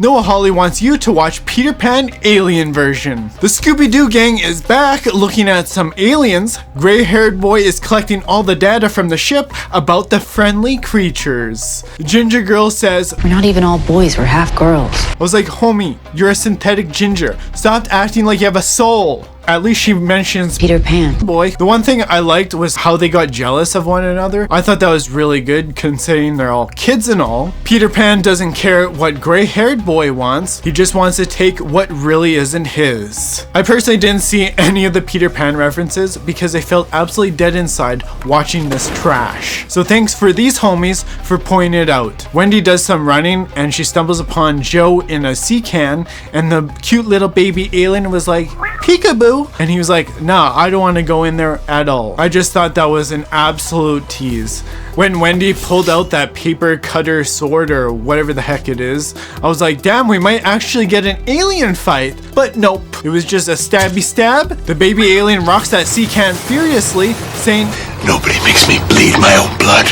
Noah Hawley wants you to watch Peter Pan Alien version. The Scooby-Doo gang is back looking at some aliens. Gray-haired boy is collecting all the data from the ship about the friendly creatures. Ginger girl says, "We're not even all boys, we're half girls." I was like, homie, you're a synthetic ginger. Stop acting like you have a soul. At least she mentions Peter Pan. Boy. The one thing I liked was how they got jealous of one another. I thought that was really good considering they're all kids and all. Peter Pan doesn't care what gray-haired boy wants. He just wants to take what really isn't his. I personally didn't see any of the Peter Pan references because I felt absolutely dead inside watching this trash. So thanks for these homies for pointing it out. Wendy does some running and she stumbles upon Joe in a sea can, and the cute little baby alien was like, "Peekaboo." And he was like, "Nah, I don't want to go in there at all." I just thought that was an absolute tease. When Wendy pulled out that paper cutter sword or whatever the heck it is, I was like, damn, we might actually get an alien fight. But nope, it was just a stabby stab. The baby alien rocks that sea can furiously, saying, "Nobody makes me bleed my own blood.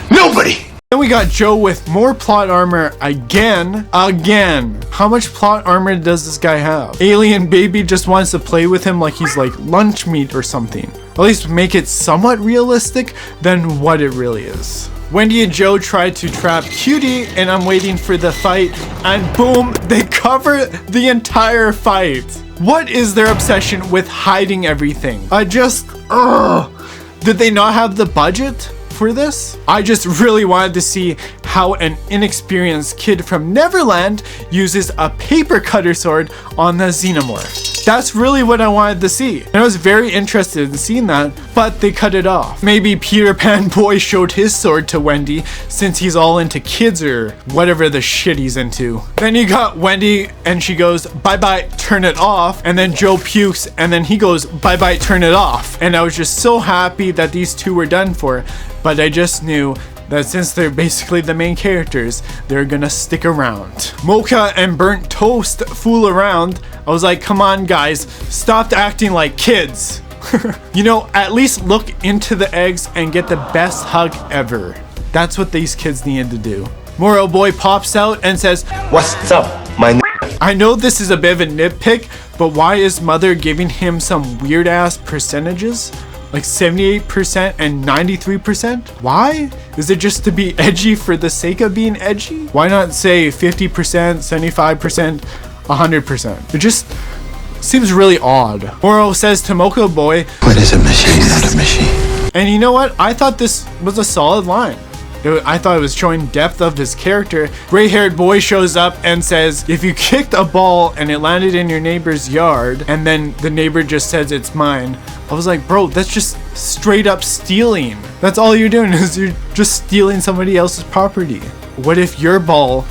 Nobody!" Then we got Joe with more plot armor again. How much plot armor does this guy have? Alien baby just wants to play with him like he's like lunch meat or something. At least make it somewhat realistic than what it really is. Wendy and Joe tried to trap Cutie, and I'm waiting for the fight, and boom, they cover the entire fight. What is their obsession with hiding everything? Did they not have the budget for this? I just really wanted to see how an inexperienced kid from Neverland uses a paper cutter sword on the xenomorph. That's really what I wanted to see. And I was very interested in seeing that, but they cut it off. Maybe Peter Pan boy showed his sword to Wendy since he's all into kids or whatever the shit he's into. Then you got Wendy and she goes, "Bye-bye, turn it off." And then Joe pukes and then he goes, "Bye-bye, turn it off." And I was just so happy that these two were done for. But I just knew that since they're basically the main characters, they're gonna stick around. Mocha and Burnt Toast fool around. I was like, come on guys, stop acting like kids. You know, at least look into the eggs and get the best hug ever. That's what these kids needed to do. Morrow boy pops out and says, "What's up, my I know this is a bit of a nitpick, but why is Mother giving him some weird ass percentages? Like 78% and 93%? Why? Is it just to be edgy for the sake of being edgy? Why not say 50%, 75%, 100%? It just seems really odd. Morrow says to Mocha Boy, What is a machine, not a machine?" and you know what? I thought this was a solid line. I thought it was showing depth of his character. Gray-haired boy shows up and says, if you kicked a ball and it landed in your neighbor's yard and then the neighbor just says it's mine, I was like, bro, that's just straight up stealing. That's all you're doing is you're just stealing somebody else's property. What if your ball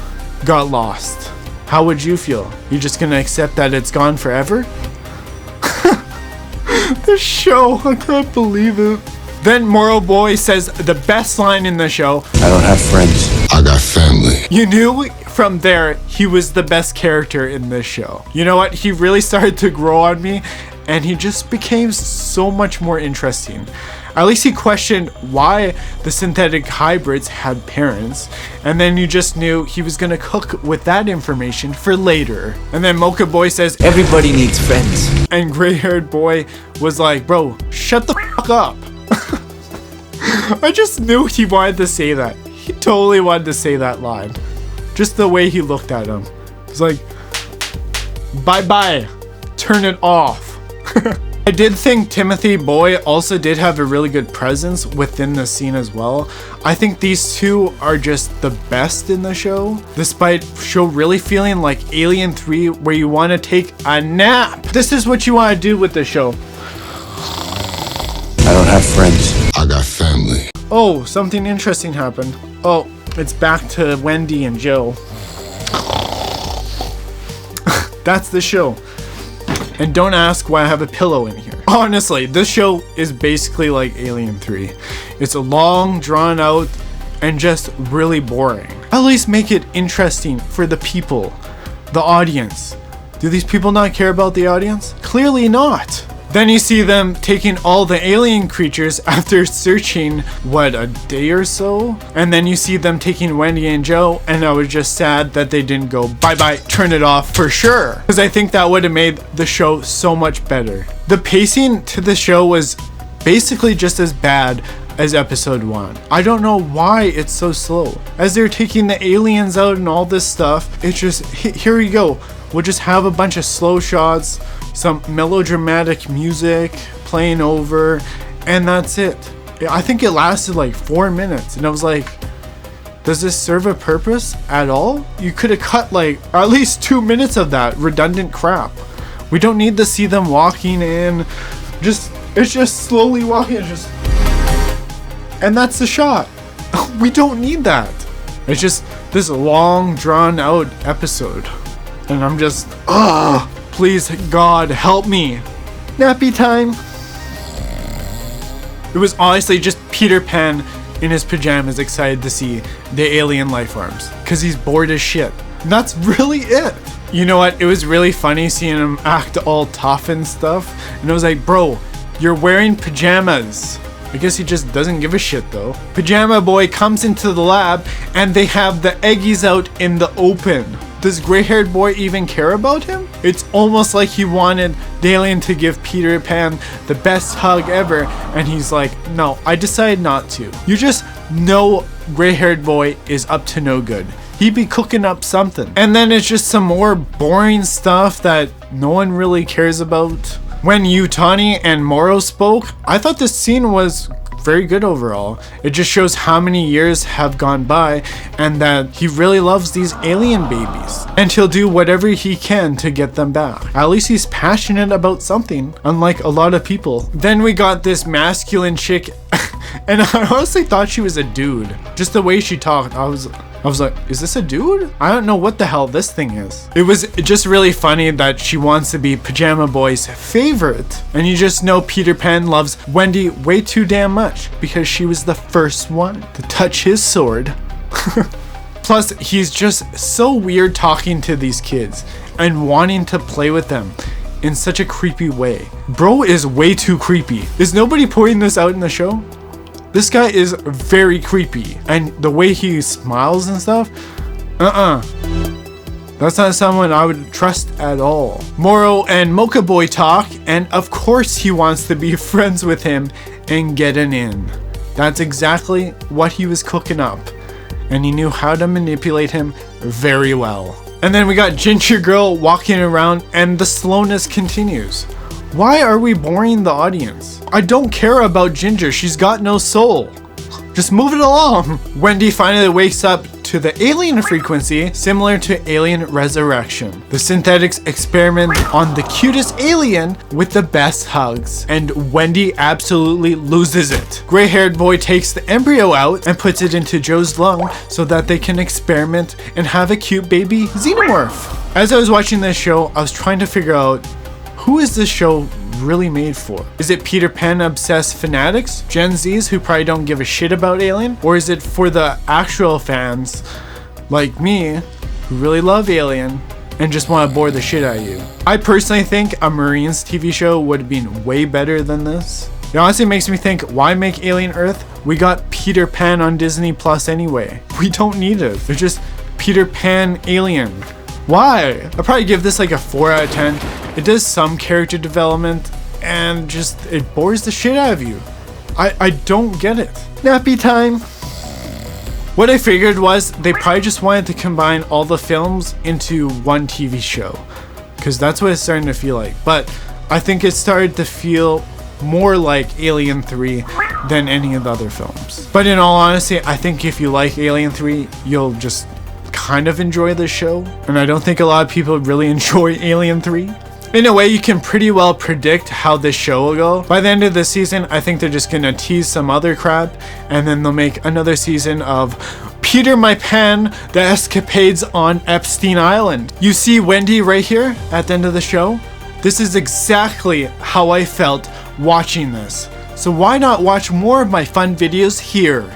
got lost? How would you feel? You just gonna accept that it's gone forever? The show, I can't believe it. Then Morrow Boy says the best line in the show, "I don't have friends. I got family." You knew from there he was the best character in this show. You know what? He really started to grow on me and he just became so much more interesting. At least he questioned why the synthetic hybrids had parents, and then you just knew he was gonna cook with that information for later. And then Mocha Boy says, "Everybody needs friends." and gray-haired boy was like, bro, shut the fuck up. I just knew he wanted to say that. He totally wanted to say that line. Just the way he looked at him. It's like, bye-bye, turn it off. I did think Timothy Boy also did have a really good presence within the scene as well. I think these two are just the best in the show, despite show really feeling like Alien 3 where you want to take a nap. This is what you want to do with the show. "I don't have friends. I got family." Oh, something interesting happened. Oh, it's back to Wendy and Joe. That's the show. And don't ask why I have a pillow in here. Honestly, this show is basically like Alien 3. It's a long, drawn out, and just really boring. At least make it interesting for the people, the audience. Do these people not care about the audience? Clearly not. Then you see them taking all the alien creatures after searching, what, a day or so? And then you see them taking Wendy and Joe, and I was just sad that they didn't go bye-bye, turn it off for sure. Because I think that would have made the show so much better. The pacing to the show was basically just as bad as episode 1. I don't know why it's so slow. As they're taking the aliens out and all this stuff, it's just, here we go. We'll just have a bunch of slow shots, some melodramatic music playing over, and that's it. I think it lasted like 4 minutes, and I was like, does this serve a purpose at all? You could have cut like at least 2 minutes of that redundant crap. We don't need to see them walking in. It's just slowly walking, and that's the shot. We don't need that. It's just this long, drawn out episode. And I'm just, please, God, help me. Nappy time. It was honestly just Peter Pan in his pajamas excited to see the alien life forms. Because he's bored as shit. And that's really it. You know what? It was really funny seeing him act all tough and stuff. And I was like, bro, you're wearing pajamas. I guess he just doesn't give a shit though. Pajama Boy comes into the lab and they have the eggies out in the open. Does gray-haired boy even care about him? It's almost like he wanted the alien to give Peter Pan the best hug ever, and he's like, no, I decided not to. You just know gray-haired boy is up to no good. He'd be cooking up something. And then it's just some more boring stuff that no one really cares about. When Utani and Morrow spoke, I thought this scene was very good overall. It just shows how many years have gone by and that he really loves these alien babies. And he'll do whatever he can to get them back. At least he's passionate about something, unlike a lot of people. Then we got this masculine chick and I honestly thought she was a dude. Just the way she talked, I was like, is this a dude? I don't know what the hell this thing is. It was just really funny that she wants to be Pajama Boy's favorite. And you just know Peter Pan loves Wendy way too damn much because she was the first one to touch his sword. Plus, he's just so weird talking to these kids and wanting to play with them in such a creepy way. Bro is way too creepy. Is nobody pointing this out in the show? This guy is very creepy, and the way he smiles and stuff, that's not someone I would trust at all. Morrow and Mocha Boy talk, and of course he wants to be friends with him and get an in. That's exactly what he was cooking up, and he knew how to manipulate him very well. And then we got Ginger Girl walking around, and the slowness continues. Why are we boring the audience? I don't care about Ginger. She's got no soul. Just move it along. Wendy finally wakes up to the alien frequency, similar to Alien Resurrection. The synthetics experiment on the cutest alien with the best hugs, and Wendy absolutely loses it. Gray-haired boy takes the embryo out and puts it into Joe's lung so that they can experiment and have a cute baby xenomorph. As I was watching this show, I was trying to figure out, who is this show really made for? Is it Peter Pan obsessed fanatics, Gen Zs who probably don't give a shit about Alien? Or is it for the actual fans like me who really love Alien and just want to bore the shit out of you? I personally think a Marines TV show would have been way better than this. It honestly makes me think, why make Alien Earth? We got Peter Pan on Disney Plus anyway. We don't need it. It's just Peter Pan Alien. Why? I'd probably give this like a 4 out of 10. It does some character development and just it bores the shit out of you. I don't get it. Nappy time. What I figured was they probably just wanted to combine all the films into one TV show, because that's what it's starting to feel like. But I think it started to feel more like Alien 3 than any of the other films. But in all honesty, I think if you like Alien 3, you'll just kind of enjoy the show. And I don't think a lot of people really enjoy Alien 3. In a way, you can pretty well predict how this show will go. By the end of the season, I think they're just gonna tease some other crap, and then they'll make another season of Peter My Pan, the escapades on Epstein Island. You see Wendy right here at the end of the show? This is exactly how I felt watching this. So why not watch more of my fun videos here?